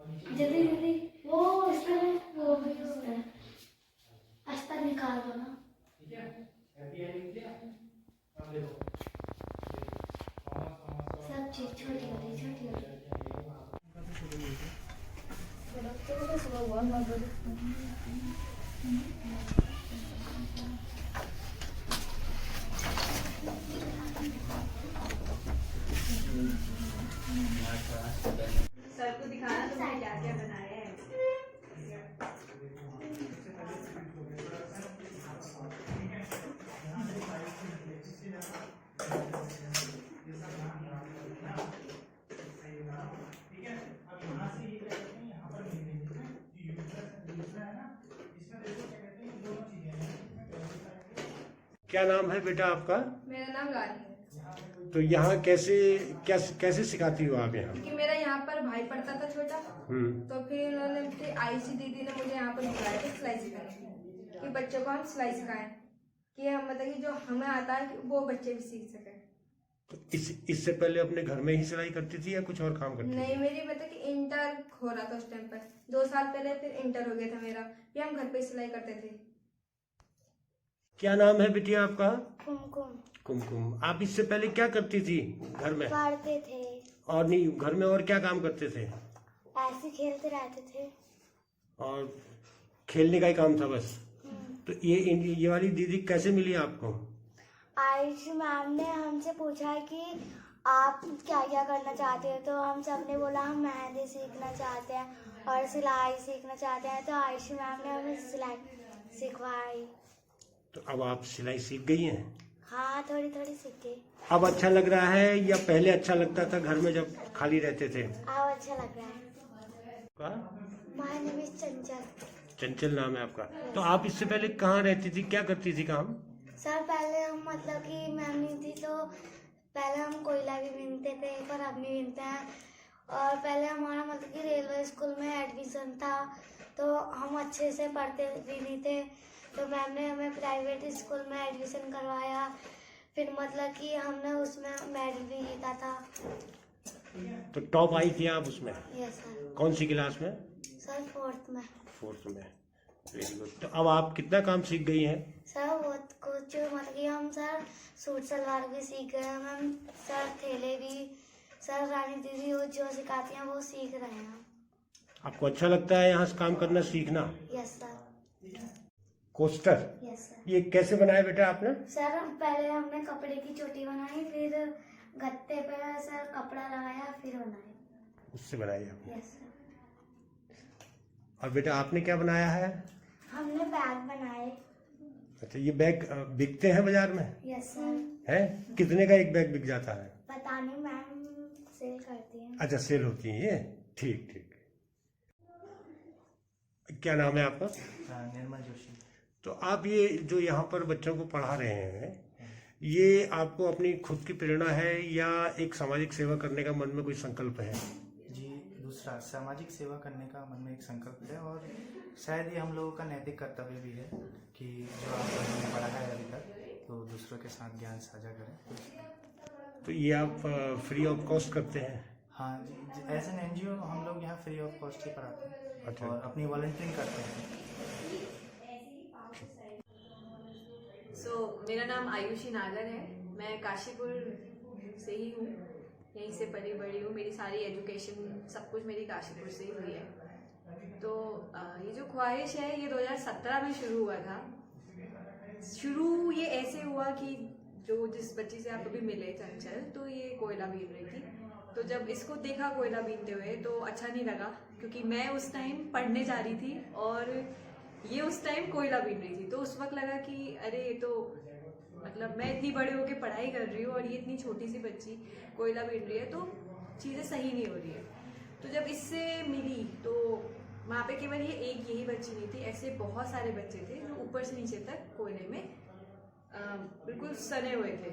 जल्दी जल्दी वो अस्तर है, वो भी अस्तर, अस्तर निकाल दो ना। सब चीज छोटी वाली छोटी वाली। सर को दिखाना तुमने क्या क्या बनाया है। क्या नाम है बेटा आपका? मेरा नाम लाली है। तो यहाँ कैसे सिखाती हो आप यहाँ? क्योंकि मेरा यहाँ पर भाई पढ़ता था छोटा, तो फिर उन्होंने आयुषी दीदी ने मुझे यहाँ पर बुलाया था सिलाई सिखाने कि बच्चों को हम सिलाई सिखाएं, कि हम मतलब कि जो हमें आता है वो बच्चे भी सीख सकें। तो इससे पहले अपने घर में ही सिलाई करती थी या कुछ और काम करती थी? नहीं, मेरी मतलब कि इंटर हो रहा था उस टाइम पर, 2 साल पहले फिर इंटर हो गया था मेरा, फिर हम घर पे सिलाई करते थे। क्या नाम है बेटी आपका? कुमकुम। कुमकुम। आप इससे पहले क्या करती थी घर में? पढ़ते थे, और नहीं, घर में और क्या काम करते थे? ऐसे खेलते रहते थे। और खेलने का ही काम था बस? तो ये वाली दीदी कैसे मिली आपको? आयुषी मैम ने हमसे पूछा कि आप क्या क्या करना चाहते हो, तो हम सब ने बोला हम मेहंदी सीखना चाहते हैं और सिलाई सीखना चाहते हैं, तो आयुषी मैम ने हमें सिलाई सिखवाई। तो अब आप सिलाई सीख गई हैं? हाँ, थोड़ी थोड़ी सीख गई। अब अच्छा लग रहा है या पहले अच्छा लगता था घर में जब खाली रहते थे? अब अच्छा लग रहा है। का? माय नेम इज चंचल। चंचल नाम है आपका। तो आप इससे पहले कहाँ रहती थी, क्या करती थी काम? सर पहले हम मतलब कि मैम नहीं थी तो पहले हम कोयला भी बीनते थे, पर अब नहीं बीनते हैं। और पहले हमारा मतलब कि रेलवे स्कूल में एडमिशन था, तो हम अच्छे से पढ़ते भी नहीं थे, तो मैम ने हमें प्राइवेट स्कूल में एडमिशन करवाया। फिर मतलब कि हमने उसमें मेडल भी जीता था। तो टॉप आई थी आप उसमें? Yes sir. कौन सी क्लास में? सर 4th में। 4th में। Very good. तो अब आप कितना काम सीख गई हैं? सर बहुत कुछ, मतलब कि हम सर सूट सलवार भी सीख गए हैं मैम, सर थेले भी, सर रानी दीदी वो जो सिखाती हैं वो सीख रहे हैं। आपको अच्छा लगता है यहाँ से काम करना सीखना? Yes sir. Coaster? Yes sir. ये कैसे बनाया बेटा आपने? सर पहले हमने कपड़े की चोटी बनाई, फिर गत्ते पे सर कपड़ा लगाया, फिर बनाए। उससे बनाई आपने? Yes sir. और बेटा आपने क्या बनाया है? हमने बैग बनाए। अच्छा, ये बैग बिकते हैं बाजार में? Yes sir. है? कितने का एक बैग बिक जाता है? पता नहीं, मैम सेल करती हैं। अच्छा, सेल होती है ये? ठीक ठीक। क्या नाम है आपका? निर्मल जोशी। तो आप ये जो यहाँ पर बच्चों को पढ़ा रहे हैं, ये आपको अपनी खुद की प्रेरणा है या एक सामाजिक सेवा करने का मन में कोई संकल्प है? जी, दूसरा सामाजिक सेवा करने का मन में एक संकल्प है, और शायद ये हम लोगों का नैतिक कर्तव्य भी है कि जो आप लोगों ने पढ़ा है अभी तक, तो दूसरों के साथ ज्ञान साझा करें। तो ये आप फ्री ऑफ कॉस्ट करते हैं? हाँ जी, एज एन NGO हम लोग यहाँ फ्री ऑफ कॉस्ट ही पढ़ाते हैं। अच्छा। और अपनी वॉलंटियरिंग करते हैं। मेरा नाम आयुषी नागर है, मैं काशीपुर से ही हूँ, यहीं से पली बड़ी हूँ, मेरी सारी एजुकेशन सब कुछ मेरी काशीपुर से ही हुई है। तो ये जो ख्वाहिश है ये 2017 में शुरू हुआ था। शुरू ये ऐसे हुआ कि जिस बच्ची से आप अभी मिले चंचल, तो ये कोयला बीन रही थी, तो जब इसको देखा कोयला बीनते हुए तो अच्छा नहीं लगा, क्योंकि मैं उस टाइम पढ़ने जा रही थी और ये उस टाइम कोयला बीन रही थी। तो उस वक्त लगा कि अरे ये तो मतलब मैं इतनी बड़े होके पढ़ाई कर रही हूँ और ये इतनी छोटी सी बच्ची कोयला बीन रही है, तो चीज़ें सही नहीं हो रही है। तो जब इससे मिली तो वहाँ पे केवल ये एक यही बच्ची नहीं थी, ऐसे बहुत सारे बच्चे थे जो ऊपर से नीचे तक कोयले में बिल्कुल सने हुए थे।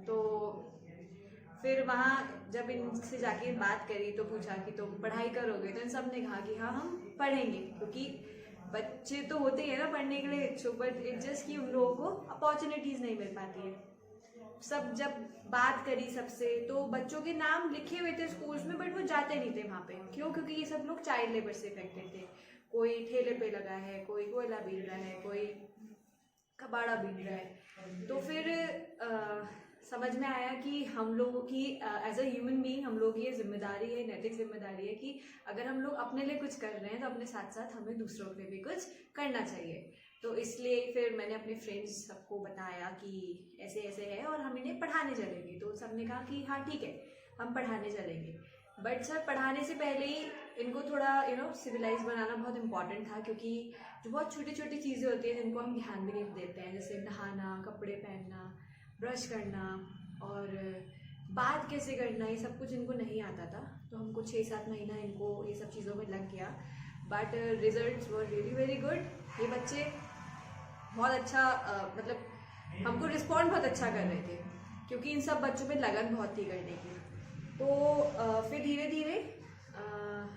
तो फिर वहाँ जब इनसे जाके बात करी तो पूछा कि तुम पढ़ाई करोगे, तो इन सब ने कहा कि हाँ हम पढ़ेंगे, क्योंकि बच्चे तो होते ही है ना पढ़ने के लिए इच्छुक, बट इट्स जस्ट कि उन लोगों को अपॉर्चुनिटीज नहीं मिल पाती है। सब जब बात करी सबसे, तो बच्चों के नाम लिखे हुए थे स्कूल्स में, बट वो जाते नहीं थे वहाँ पे। क्यों? क्योंकि ये सब लोग चाइल्ड लेबर से इफेक्टेड थे। कोई ठेले पे लगा है, कोई कोयला बीन रहा है, कोई कबाड़ा बीन रहा है। तो फिर समझ में आया कि हम लोगों की एज अ ह्यूमन बीइंग हम लोगों की ये जिम्मेदारी है, नैतिक जिम्मेदारी है कि अगर हम लोग अपने लिए कुछ कर रहे हैं तो अपने साथ साथ हमें दूसरों के लिए भी कुछ करना चाहिए। तो इसलिए फिर मैंने अपने फ्रेंड्स सबको बताया कि ऐसे ऐसे है और हम इन्हें पढ़ाने चलेंगे। तो सबने कहा कि हाँ ठीक है, हम पढ़ाने चलेंगे। बट सर पढ़ाने से पहले ही इनको थोड़ा सिविलाइज बनाना बहुत इंपॉर्टेंट था, क्योंकि जो बहुत छोटी छोटी चीज़ें होती हैं जिनको हम ध्यान भी नहीं देते हैं, जैसे नहाना, कपड़े पहनना, ब्रश करना और बात कैसे करना, ये सब कुछ इनको नहीं आता था। तो हमको 6-7 महीना इनको ये सब चीज़ों में लग गया। But results were really very good. ये बच्चे बहुत अच्छा मतलब हमको रिस्पॉन्ड बहुत अच्छा कर रहे थे, क्योंकि इन सब बच्चों में लगन बहुत थी करने की। तो फिर धीरे धीरे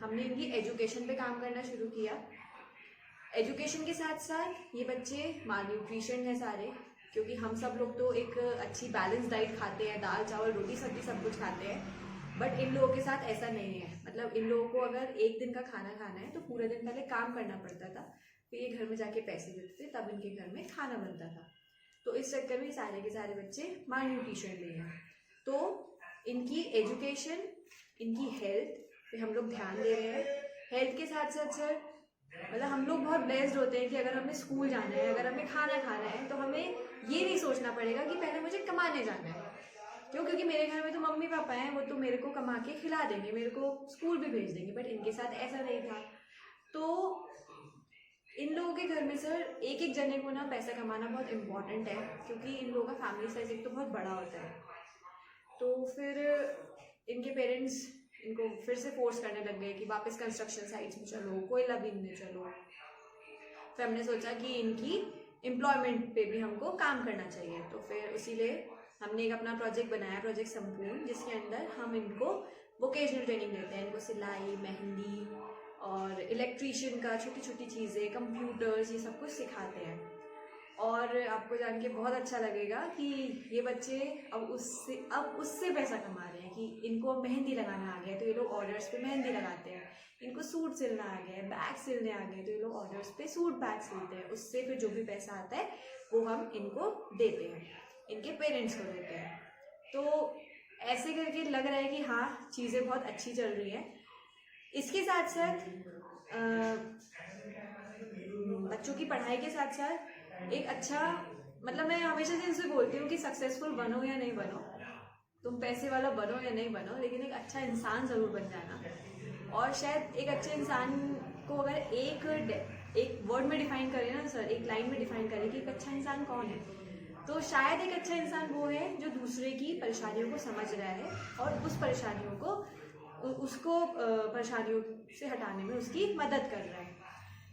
हमने इनकी एजुकेशन पे काम करना शुरू किया। एजुकेशन के साथ साथ ये बच्चे मालन्यूट्रिशन है सारे, क्योंकि हम सब लोग तो एक अच्छी बैलेंस डाइट खाते हैं, दाल चावल रोटी सब्जी सब कुछ खाते हैं। बट इन लोगों के साथ ऐसा नहीं है। मतलब इन लोगों को अगर एक दिन का खाना खाना है तो पूरे दिन पहले काम करना पड़ता था, फिर ये घर में जाके पैसे देते थे, तब इनके घर में खाना बनता था। तो इस चक्कर में सारे के सारे बच्चे मालन्यूट्रिशन ले हैं। तो इनकी एजुकेशन, इनकी हेल्थ पे हम लोग ध्यान दे रहे हैं। हेल्थ के साथ साथ सर मतलब हम लोग बहुत ब्लेस्ड होते हैं कि अगर हमें स्कूल जाना है, अगर हमें खाना खाना है, तो हमें ये नहीं सोचना पड़ेगा कि पहले मुझे कमाने जाना है। क्यों? क्योंकि मेरे घर में तो मम्मी पापा हैं, वो तो मेरे को कमा के खिला देंगे, मेरे को स्कूल भी भेज देंगे। बट इनके साथ ऐसा नहीं था। तो इन लोगों के घर में सर एक एक जने को ना पैसा कमाना बहुत इम्पोर्टेंट है, क्योंकि इन लोगों का फैमिली साइज एक तो बहुत बड़ा होता है। तो फिर इनके पेरेंट्स इनको फिर से फोर्स करने लग गए कि वापस कंस्ट्रक्शन साइट्स में चलो, कोयला बीनने चलो। फिर हमने सोचा कि इनकी एम्प्लॉयमेंट पे भी हमको काम करना चाहिए। तो फिर इसीलिए हमने एक अपना प्रोजेक्ट बनाया, प्रोजेक्ट संपूर्ण, जिसके अंदर हम इनको वोकेशनल ट्रेनिंग देते हैं। इनको सिलाई, मेहंदी और इलेक्ट्रीशियन का छोटी छोटी चीज़ें, कंप्यूटर्स, ये सब कुछ सिखाते हैं। और आपको जान के बहुत अच्छा लगेगा कि ये बच्चे अब उससे पैसा कमा रहे हैं कि इनको मेहंदी लगाना आ गया है तो ये लोग ऑर्डर्स पे मेहंदी लगाते हैं। इनको सूट सिलना आ गया है, बैग सिलने आ गए तो ये लोग ऑर्डर्स पे सूट बैग सिलते हैं। उससे फिर जो भी पैसा आता है वो हम इनको देते हैं, इनके पेरेंट्स को देते हैं। तो ऐसे करके लग रहा है कि हाँ चीज़ें बहुत अच्छी चल रही हैं। इसके साथ साथ बच्चों की पढ़ाई के साथ साथ एक अच्छा मतलब मैं हमेशा से इनसे बोलती हूँ कि सक्सेसफुल बनो या नहीं बनो, तुम पैसे वाला बनो या नहीं बनो, लेकिन एक अच्छा इंसान ज़रूर बन जाना। और शायद एक अच्छे इंसान को अगर एक वर्ड में डिफाइन करें ना सर, एक लाइन में डिफाइन करें कि एक अच्छा इंसान कौन है, तो शायद एक अच्छा इंसान वो है जो दूसरे की परेशानियों को समझ रहा है और उस परेशानियों को परेशानियों से हटाने में उसकी मदद कर रहा है।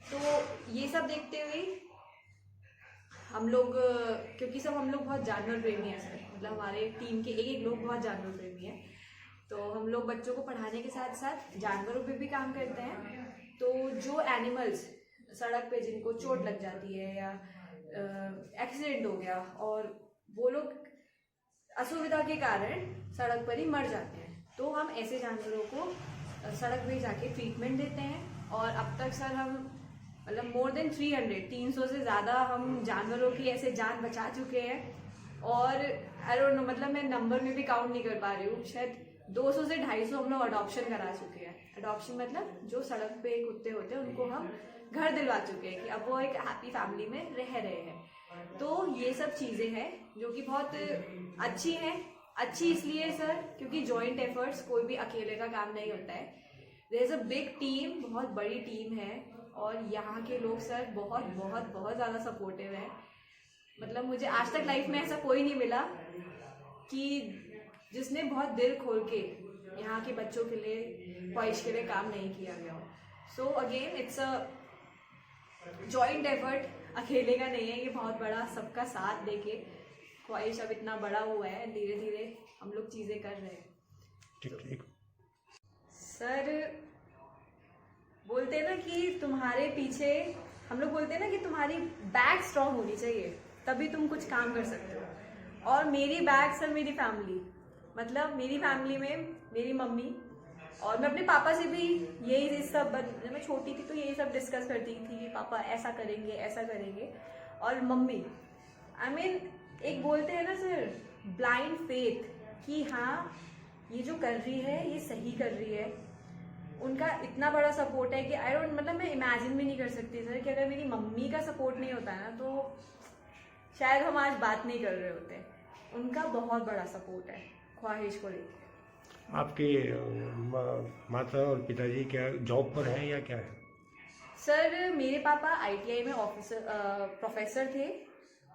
तो ये सब देखते हुए हम लोग, क्योंकि सब हम लोग बहुत जानवर प्रेमी हैं सर, मतलब हमारे टीम के एक लोग बहुत जानवर प्रेमी हैं, तो हम लोग बच्चों को पढ़ाने के साथ साथ जानवरों पे भी काम करते हैं। तो जो एनिमल्स सड़क पे जिनको चोट लग जाती है या एक्सीडेंट हो गया और वो लोग असुविधा के कारण सड़क पर ही मर जाते हैं, तो हम ऐसे जानवरों को सड़क पे जाके ट्रीटमेंट देते हैं। और अब तक सर हम मतलब मोर देन 300 से ज़्यादा हम जानवरों की ऐसे जान बचा चुके हैं। और आई डोंट नो मतलब मैं नंबर में भी काउंट नहीं कर पा रही हूँ, शायद 200 से 250 हम लोग अडॉप्शन करा चुके हैं। अडॉप्शन मतलब जो सड़क पे कुत्ते होते हैं उनको हम घर दिलवा चुके हैं कि अब वो एक हैप्पी फैमिली में रह रहे हैं। तो ये सब चीज़ें हैं जो कि बहुत अच्छी हैं। अच्छी इसलिए सर क्योंकि जॉइंट एफर्ट्स, कोई भी अकेले का काम नहीं होता है। There is a big team, बहुत बड़ी टीम है और यहाँ के लोग सर बहुत बहुत बहुत ज़्यादा सपोर्टिव है। मतलब मुझे आज तक लाइफ में ऐसा कोई नहीं मिला कि जिसने बहुत दिल खोल के यहाँ के बच्चों के लिए, ख्वाहिश के लिए काम नहीं किया गया हो। So again it's a joint effort, अकेले का नहीं है ये, बहुत बड़ा सबका साथ देके ख्वाहिश अब इतना बड़ा हुआ है, धीरे धीरे हम लोग चीज़ें कर रहे हैं। ठीक। सर बोलते हैं ना कि तुम्हारे पीछे, हम लोग बोलते हैं ना कि तुम्हारी बैक स्ट्रांग होनी चाहिए तभी तुम कुछ काम कर सकते हो। और मेरी बैक सर मेरी फैमिली, मतलब मेरी फैमिली में मेरी मम्मी, और मैं अपने पापा से भी यही सब, जब मैं छोटी थी तो यही सब डिस्कस करती थी कि पापा ऐसा करेंगे ऐसा करेंगे, और मम्मी आई मीन एक बोलते हैं ना सर ब्लाइंड फेथ कि हाँ ये जो कर रही है ये सही कर रही है। उनका इतना बड़ा सपोर्ट है कि आई डोंट, मतलब मैं इमेजिन भी नहीं कर सकती सर कि अगर मेरी मम्मी का सपोर्ट नहीं होता है ना तो शायद हम आज बात नहीं कर रहे होते। उनका बहुत बड़ा सपोर्ट है ख्वाहिश को लेकर। आपके माता और पिताजी क्या जॉब पर हैं या क्या है? सर मेरे पापा आईटीआई में ऑफिसर प्रोफेसर थे,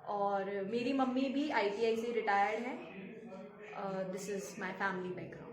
और मेरी मम्मी भी आईटीआई से रिटायर्ड है। This is my family background.